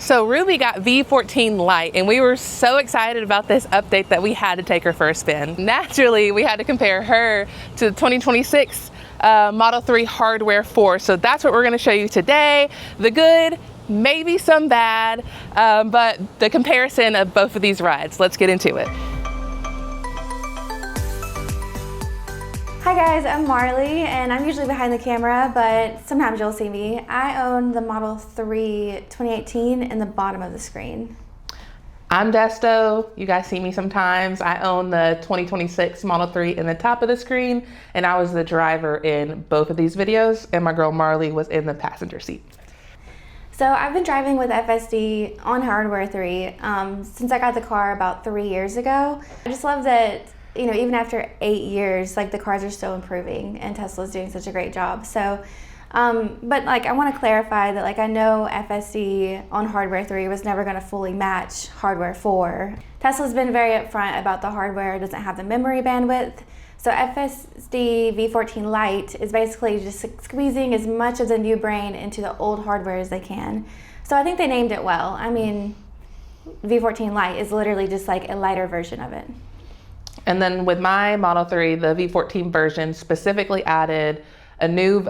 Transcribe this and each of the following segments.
So Ruby got V14 Lite, and we were so excited about this update that we had to take her for a spin. Naturally, we had to compare her to the 2026 Model 3 Hardware 4. So that's what we're gonna show you today. The good, maybe some bad, but the comparison of both of these rides. Let's get into it. Hi guys, I'm Marley, and I'm usually behind the camera, but sometimes you'll see me. I own the Model 3 2018 in the bottom of the screen. I'm Desto. You guys see me sometimes. I own the 2026 Model 3 in the top of the screen, and I was the driver in both of these videos, and my girl Marley was in the passenger seat. So I've been driving with FSD on Hardware 3 since I got the car about 3 years ago. I just love that, you know, even after 8 years, like the cars are still improving and Tesla's doing such a great job. So, but like I want to clarify that like I know FSD on Hardware 3 was never going to fully match Hardware 4. Tesla's been very upfront about the hardware doesn't have the memory bandwidth. So FSD v14 Lite is basically just squeezing as much of the new brain into the old hardware as they can. So I think they named it well. I mean, v14 Lite is literally just like a lighter version of it. And then with my Model 3, the V14 version specifically added a new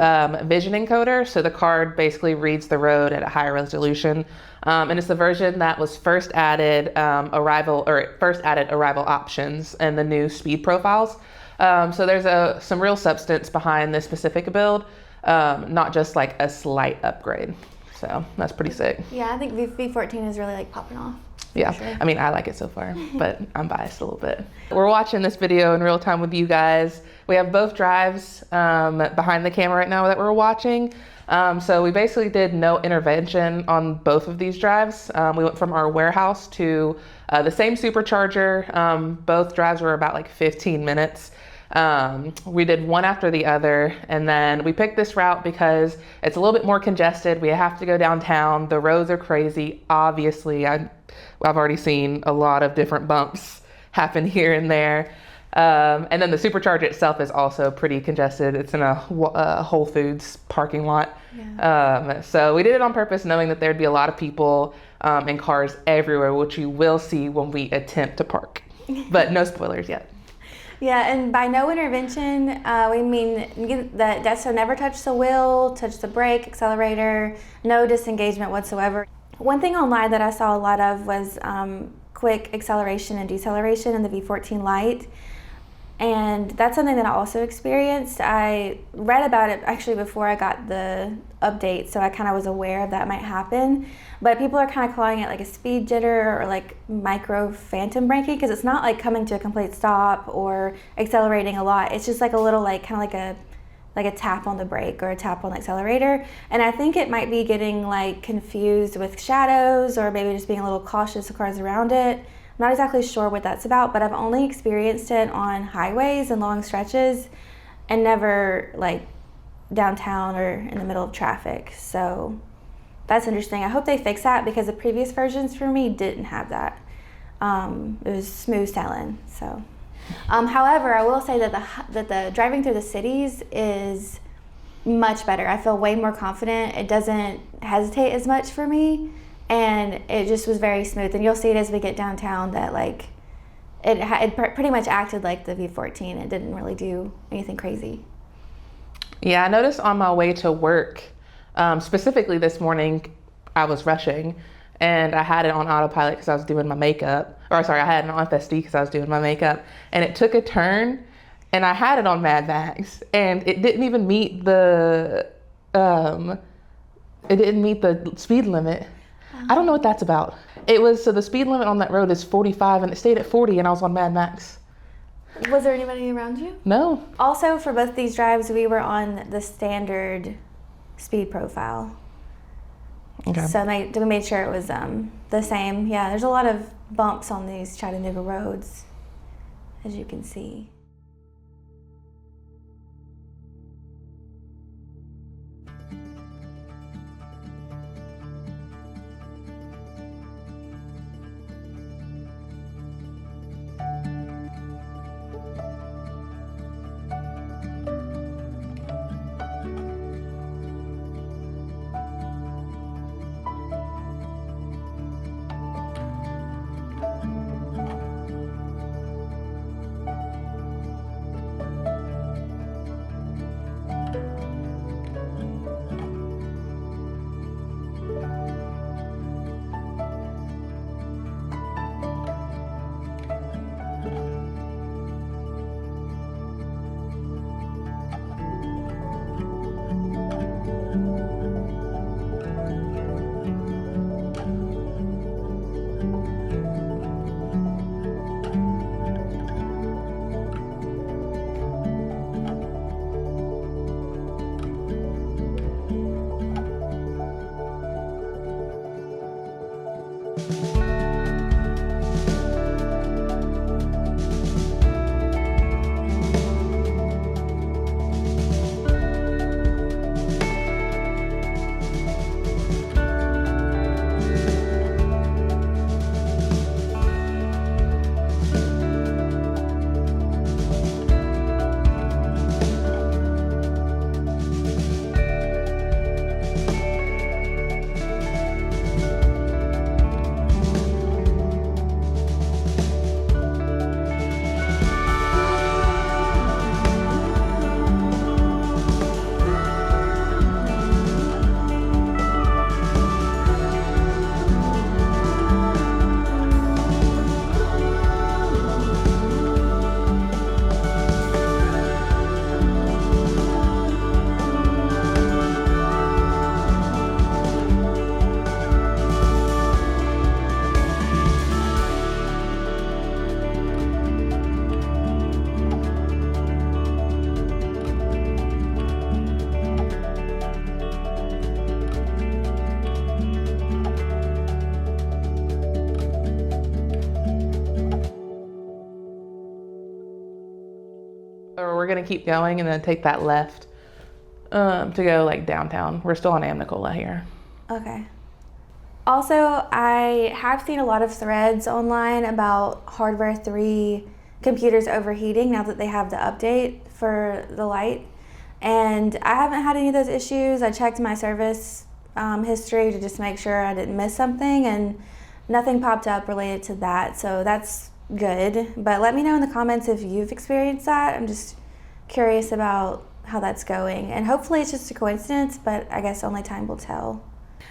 vision encoder. So the card basically reads the road at a higher resolution. And it's the version that was first added arrival options and the new speed profiles. So there's some real substance behind this specific build, not just like a slight upgrade. So that's pretty sick. Yeah, I think V14 is really like popping off. Yeah, sure. I mean, I like it so far, but I'm biased a little bit. We're watching this video in real time with you guys. We have both drives behind the camera right now that we're watching. So we basically did no intervention on both of these drives. We went from our warehouse to the same Supercharger. Both drives were about like 15 minutes. We did one after the other, and then we picked this route because it's a little bit more congested. We have to go downtown. The roads are crazy. Obviously, I've already seen a lot of different bumps happen here and there. And then the Supercharger itself is also pretty congested. It's in a Whole Foods parking lot. Yeah. So we did it on purpose, knowing that there'd be a lot of people and cars everywhere, which you will see when we attempt to park. But no spoilers yet. Yeah, and by no intervention, we mean that Desto never touched the wheel, touched the brake, accelerator, no disengagement whatsoever. One thing online that I saw a lot of was quick acceleration and deceleration in the V14 Lite. And that's something that I also experienced. I read about it actually before I got the update, so I kind of was aware of that might happen. But people are kind of calling it like a speed jitter or like micro phantom braking, because it's not like coming to a complete stop or accelerating a lot. It's just like a little like kind of like a tap on the brake or a tap on the accelerator. And I think it might be getting like confused with shadows or maybe just being a little cautious of cars around it. I'm not exactly sure what that's about, but I've only experienced it on highways and long stretches and never like downtown or in the middle of traffic. So that's interesting. I hope they fix that because the previous versions for me didn't have that. It was smooth sailing. So, however, I will say that the driving through the cities is much better. I feel way more confident. It doesn't hesitate as much for me. And it just was very smooth, and you'll see it as we get downtown that like it pretty much acted like the V14. It didn't really do anything crazy. Yeah, I noticed on my way to work, specifically this morning, I was rushing, and I had it on autopilot because I was doing my makeup. Or sorry, I had it on FSD because I was doing my makeup, and it took a turn, and I had it on Mad Max, and it didn't even meet the speed limit. I don't know what that's about. So the speed limit on that road is 45 and it stayed at 40 and I was on Mad Max. Was there anybody around you? No. Also, for both these drives, we were on the standard speed profile. Okay. So we made sure it was the same. Yeah, there's a lot of bumps on these Chattanooga roads, as you can see. Or we're gonna keep going and then take that left to go like downtown. We're still on Amnicola here. Okay. Also, I have seen a lot of threads online about Hardware 3 computers overheating now that they have the update for the Lite. And I haven't had any of those issues. I checked my service history to just make sure I didn't miss something, and nothing popped up related to that. So that's good. But let me know in the comments if you've experienced that. I'm just curious about how that's going. And hopefully it's just a coincidence, but I guess only time will tell.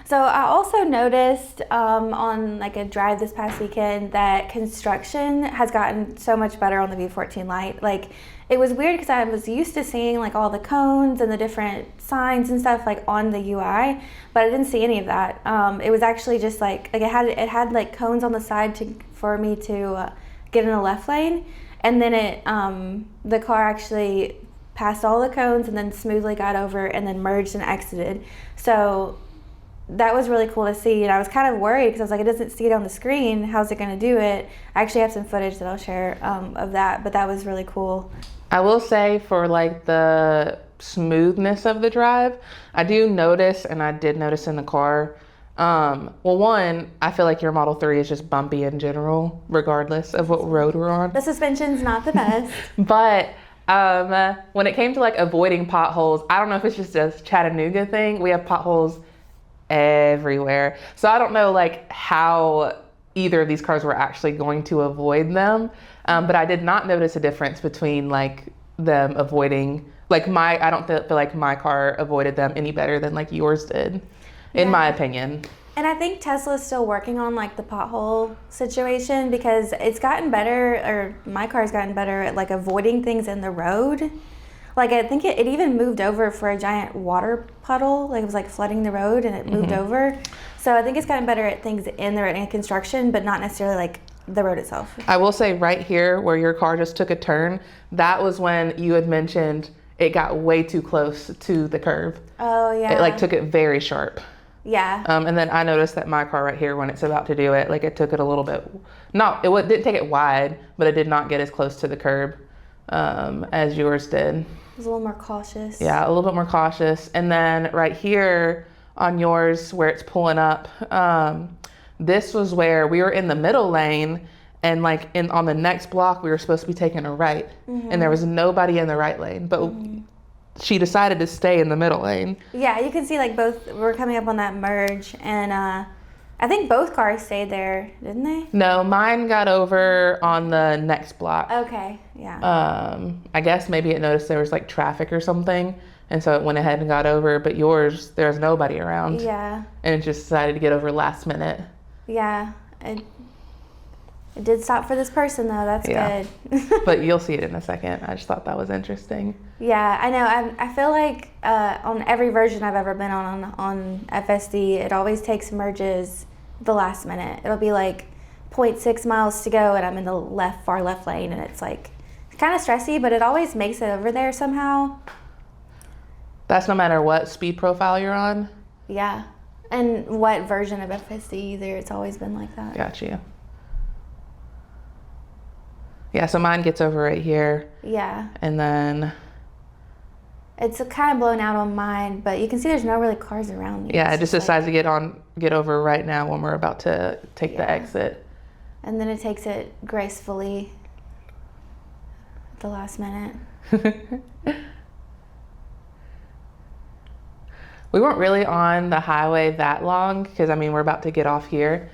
So I also noticed on like a drive this past weekend that construction has gotten so much better on the V14 Lite. Like, it was weird because I was used to seeing like all the cones and the different signs and stuff like on the UI, but I didn't see any of that. It was actually just like it had like cones on the side for me to get in the left lane, and then the car actually passed all the cones and then smoothly got over and then merged and exited. So that was really cool to see, and I was kind of worried because I was like, it doesn't see it on the screen. How's it going to do it? I actually have some footage that I'll share of that, but that was really cool. I will say for like the smoothness of the drive, I do notice, and I did notice in the car, well, one, I feel like your Model 3 is just bumpy in general, regardless of what road we're on. The suspension's not the best. But when it came to like avoiding potholes, I don't know if it's just a Chattanooga thing. We have potholes everywhere. So I don't know like how either of these cars were actually going to avoid them. But I did not notice a difference between like them avoiding, like I don't feel like my car avoided them any better than like yours did, in my opinion. And I think Tesla's still working on like the pothole situation, because it's gotten better, or my car's gotten better at like avoiding things in the road. Like, I think it even moved over for a giant water puddle. Like, it was like flooding the road and it moved over. So I think it's gotten better at things in the road and construction, but not necessarily like the road itself. I will say right here where your car just took a turn, that was when you had mentioned it got way too close to the curve. Oh, yeah. It like took it very sharp. Yeah. And then I noticed that my car right here, when it's about to do it, like it took it a little bit, didn't take it wide, but it did not get as close to the curb as yours did. It was a little more cautious. Yeah, a little bit more cautious. And then right here on yours where it's pulling up, this was where we were in the middle lane, and like on the next block we were supposed to be taking a right, and there was nobody in the right lane, but she decided to stay in the middle lane. Yeah, you can see like both were coming up on that merge, and I think both cars stayed there, didn't they? No, mine got over on the next block. Okay, yeah. I guess maybe it noticed there was like traffic or something, and so it went ahead and got over, but yours, there's nobody around. Yeah. And it just decided to get over last minute. Yeah, it did stop for this person though, that's good. But you'll see it in a second. I just thought that was interesting. Yeah, I know. I feel like on every version I've ever been on FSD, it always takes merges the last minute. It'll be like 0.6 miles to go and I'm in the far left lane, and it's like kind of stressy, but it always makes it over there somehow. That's no matter what speed profile you're on? Yeah. And what version of FSD either? It's always been like that. Got you. Yeah, so mine gets over right here. Yeah. And then... It's kind of blown out on mine, but you can see there's no really cars around me. Yeah, it just decides to get over right now when we're about to take the exit. And then it takes it gracefully at the last minute. We weren't really on the highway that long because, I mean, we're about to get off here.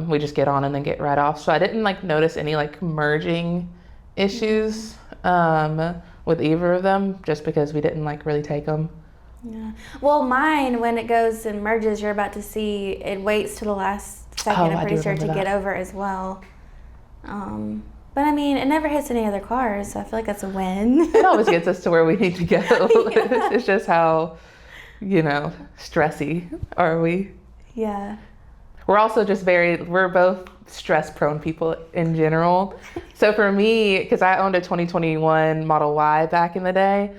We just get on and then get right off. So I didn't like notice any like merging issues with either of them, just because we didn't like really take them. Yeah. Well, mine, when it goes and merges, you're about to see it waits till the last second, I'm pretty sure, to get over as well. But I mean, it never hits any other cars, so I feel like that's a win. It always gets us to where we need to go. Yeah. It's just how, you know, stressy are we? Yeah. We're also just we're both stress-prone people in general. So for me, because I owned a 2021 Model Y back in the day,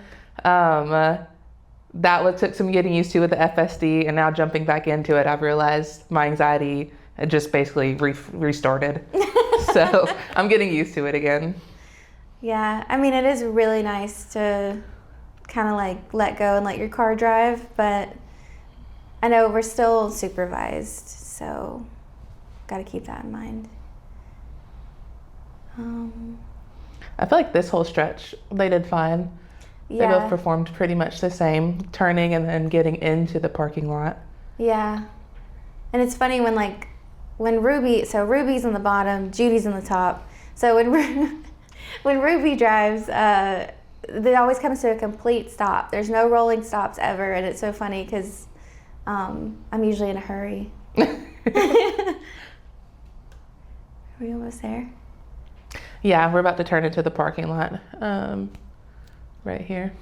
that took some getting used to with the FSD, and now jumping back into it, I've realized my anxiety had just basically restarted. So I'm getting used to it again. Yeah, I mean, it is really nice to kind of like let go and let your car drive, but I know we're still supervised, so got to keep that in mind. I feel like this whole stretch, they did fine. Yeah. They both performed pretty much the same, turning and then getting into the parking lot. Yeah. And it's funny when Ruby's on the bottom, Judy's on the top. So when Ruby drives, it always comes to a complete stop. There's no rolling stops ever, and it's so funny because I'm usually in a hurry. Are we almost there? Yeah, we're about to turn into the parking lot right here.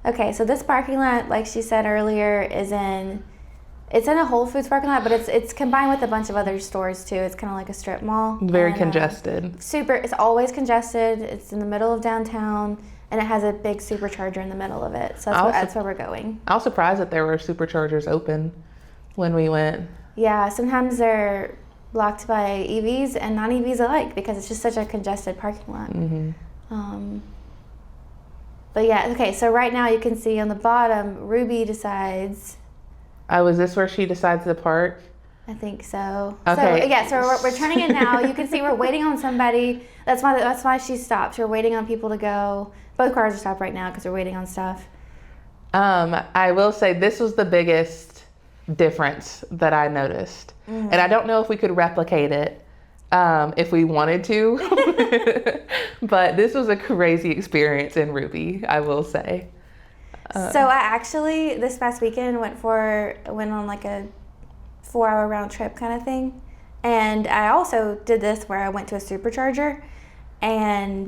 Okay, so this parking lot, like she said earlier, it's in a Whole Foods parking lot, but it's combined with a bunch of other stores too. It's kind of like a strip mall. Very congested. It's always congested. It's in the middle of downtown, and it has a big supercharger in the middle of it. So that's where we're going. I was surprised that there were superchargers open when we went. Yeah, sometimes they're blocked by EVs and non-EVs alike because it's just such a congested parking lot. Mm-hmm. But yeah, okay, so right now you can see on the bottom, Ruby decides... Oh, is this where she decides to park? I think so. Okay. So yeah, so we're turning in now. You can see we're waiting on somebody. That's why she stopped. We're waiting on people to go. Both cars are stopped right now because we're waiting on stuff. I will say this was the biggest difference that I noticed. Mm-hmm. And I don't know if we could replicate it if we wanted to. But this was a crazy experience in Ruby, I will say. So I actually, this past weekend, went on like a 4-hour round trip kind of thing. And I also did this where I went to a supercharger and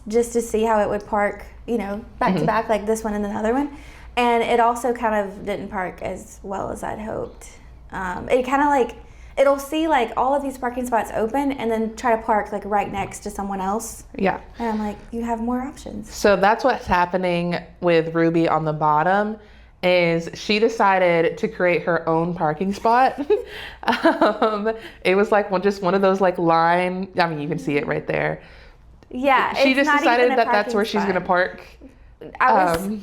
just to see how it would park, you know, back to back like this one and another one. And it also kind of didn't park as well as I'd hoped. It kind of like, it'll see like all of these parking spots open and then try to park like right next to someone else. Yeah. And I'm like, you have more options. So that's what's happening with Ruby on the bottom is she decided to create her own parking spot. It was like just one of those like line, I mean, you can see it right there. Yeah. She just decided that that's where she's going to park.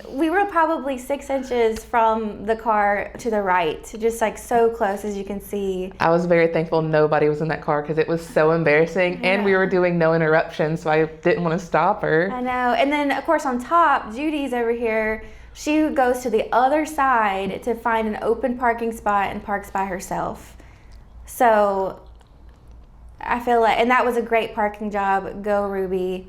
We were probably 6 inches from the car to the right, just like so close as you can see. I was very thankful nobody was in that car because it was so embarrassing and we were doing no interruptions, so I didn't want to stop her. I know. And then of course on top, Judy's over here. She goes to the other side to find an open parking spot and parks by herself. So I feel like, and that was a great parking job. Go Ruby.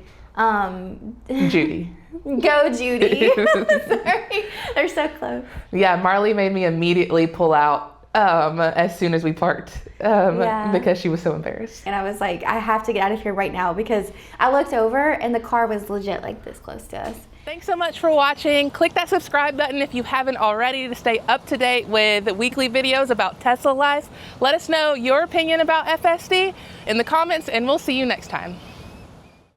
Judy. Go Judy. Sorry. They're so close. Yeah, Marley made me immediately pull out as soon as we parked because she was so embarrassed. And I was like, I have to get out of here right now because I looked over and the car was legit like this close to us. Thanks so much for watching. Click that subscribe button if you haven't already to stay up to date with weekly videos about Tesla life. Let us know your opinion about FSD in the comments and we'll see you next time.